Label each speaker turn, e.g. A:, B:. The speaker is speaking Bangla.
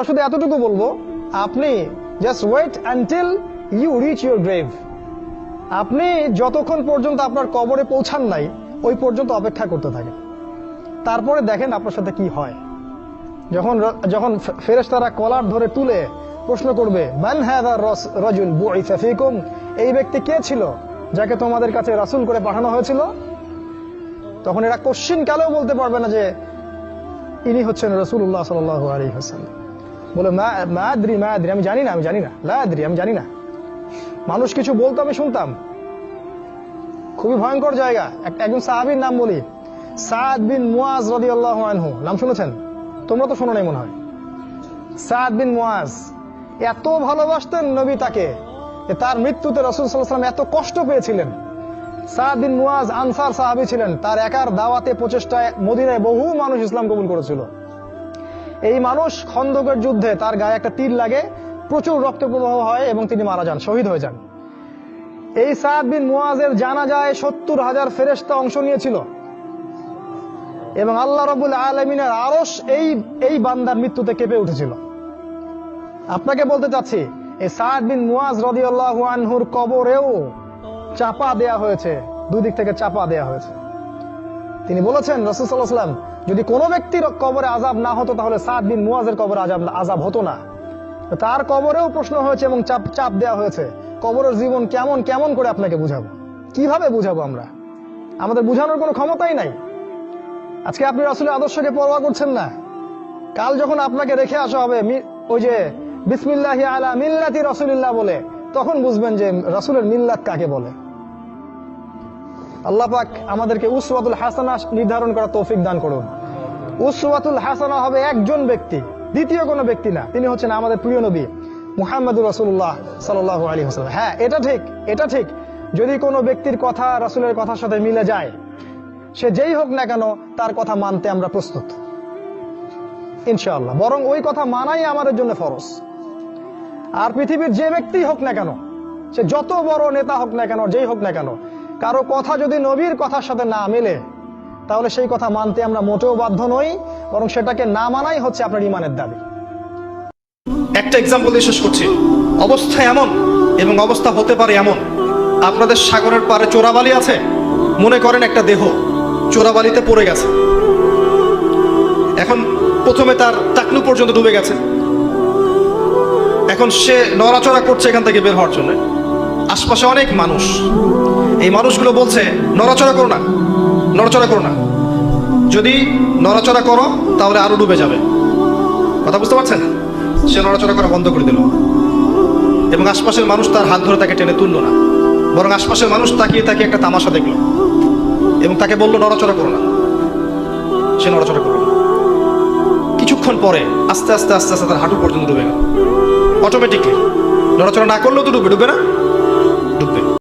A: শুধু এতটুকু বলবো, আপনি just wait until you reach your grave. আপনি যতক্ষণ পর্যন্ত আপনার কবরে পৌঁছান নাই ওই পর্যন্ত অপেক্ষা করতে থাকেন, তারপরে দেখেন আপনার সাথে কি হয়। যখন যখন ফেরেশতারা কলার ধরে তুলে প্রশ্ন করবে, মান হাযা রাজুল বুইসা ফীকুম, এই ব্যক্তি কে ছিল যাকে তোমাদের কাছে রাসূল করে পাঠানো হয়েছিল, তখন এরা কোশ্চিন কালেও বলতে পারবে না যে ইনি হচ্ছেন রাসূলুল্লাহ সাল্লাল্লাহু আলাইহি ওয়াসাল্লাম। বলে মা আদরি, আমি জানি না, লা আদরি, আমি জানি না। মানুষ কিছু বলতো, আমি শুনতাম। খুবই ভয়ঙ্কর জায়গা। একজন সাহাবীর নাম বলি, সাদ বিন মুয়াজ রাদিয়াল্লাহু আনহু, নাম শুনেছেন? তোমরা তো শোনো নাই মনে হয়। সাদ বিন মুয়াজ এত ভালোবাসতেন নবী তাকে, তার মৃত্যুতে রাসূল সাল্লাল্লাহু আলাইহি ওয়াসাল্লাম এত কষ্ট পেয়েছিলেন। সাদ বিন মুয়াজ আনসার সাহাবী ছিলেন। তার একার দাওয়াতে প্রচেষ্টায় মদিনায় বহু মানুষ ইসলাম কবুল করেছিল। এই মানুষ খন্দকের যুদ্ধে তার গায়ে একটা তীর লাগে, প্রচুর রক্ত প্রবাহ হয় এবং তিনি মারা যান, শহীদ হয়ে যান। এই সাদ বিন মুয়াজের জানাজায় 70,000 ফেরেশতা অংশ নিয়েছিল এবং আল্লাহ রাব্বুল আলামিনের আরশ এই বান্দার মৃত্যুতে কেঁপে উঠেছিল। আপনাকে বলতে চাচ্ছি, এই সাদ বিন মুয়াজ রাদিয়াল্লাহু আনহুর কবরেও চাপা দেয়া হয়েছে, দুই দিক থেকে চাপা দেয়া হয়েছে। তিনি বলেছেন, রাসূল সাল্লাল্লাহু আলাইহি ওয়াসাল্লাম, যদি কোনো ব্যক্তির কবরে আযাব না হতো তাহলে সাদ বিন মুয়াজের কবরে আযাব হতো না। তার কবরেও প্রশ্ন হয়েছে এবং চাপ দেওয়া হয়েছে। কবরের জীবন কেমন করে আপনাকে বুঝাবো, কিভাবে বুঝাবো আমরা? আমাদের বুঝানোর কোনো ক্ষমতাই নাই। আজকে আপনি রাসূলের আদর্শকে পরোয়া করছেন না। কাল যখন আপনাকে রেখে আসা হবে ওই যে বিসমিল্লাহি আলা মিল্লাতি রাসূলিল্লাহ বলে, তখন বুঝবেন যে রাসূলের মিল্লাত কাকে বলে। আল্লাহ পাক আমাদেরকে উসওয়াতুল হাসানা নির্ধারণ করার তৌফিক দান করুন। উসওয়াতুল হাসানা হবে একজন ব্যক্তি, দ্বিতীয় কোনো ব্যক্তি না। তিনি হচ্ছেন আমাদের প্রিয় নবী মুহাম্মদুর রাসূলুল্লাহ সাল্লাল্লাহু আলাইহি ওয়াসাল্লাম। হ্যাঁ, এটা ঠিক যদি কোনো ব্যক্তির কথা রাসূলের কথার সাথে মিলে যায়, সে যেই হোক না কেন তার কথা মানতে আমরা প্রস্তুত ইনশাআল্লাহ। বরং ওই কথা মানাই আমাদের জন্য ফরজ। আর পৃথিবীর যে ব্যক্তি হোক না কেন, সে যত বড় নেতা হোক না কেন, যেই হোক না কেন, কারো কথা যদি নবীর কথার সাথে না মেলে, তাহলে সেই কথা মানতে আমরা মোটেও বাধ্য নই, বরং সেটাকে না মানাই হচ্ছে আপনার ঈমানের দাবি।
B: একটা এক্সাম্পল দিয়ে শেষ করছি। অবস্থা এমন এবং অবস্থা হতে পারে এমন, আপনাদের সাগরের পারে চোরাবালি আছে, মনে করেন একটা দেহ চোরাবালিতে পড়ে গেছে। এখন প্রথমে তার টাকলু পর্যন্ত ডুবে গেছে। এখন সে নড়াচড়া করছে এখান থেকে বের হওয়ার জন্য। আশপাশে অনেক মানুষ, এই মানুষগুলো বলছে নড়াচড়া করো না, নড়াচড়া করো না, যদি নড়াচড়া করো তাহলে আরো ডুবে যাবে। কথা বুঝতে পারছেন? সে নড়াচড়া করা বন্ধ করে দিল এবং আশপাশের মানুষ তার হাত ধরে তাকে টেনে তুললো না, বরং আশপাশের মানুষ তাকিয়ে তাকিয়ে একটা তামাশা দেখলো এবং তাকে বললো নড়াচড়া করো না। সে নড়াচড়া করলো না। কিছুক্ষণ পরে আস্তে আস্তে আস্তে আস্তে তার হাঁটু পর্যন্ত ডুবে গেল। অটোমেটিকলি নড়াচড়া না করলেও তো ডুবে না?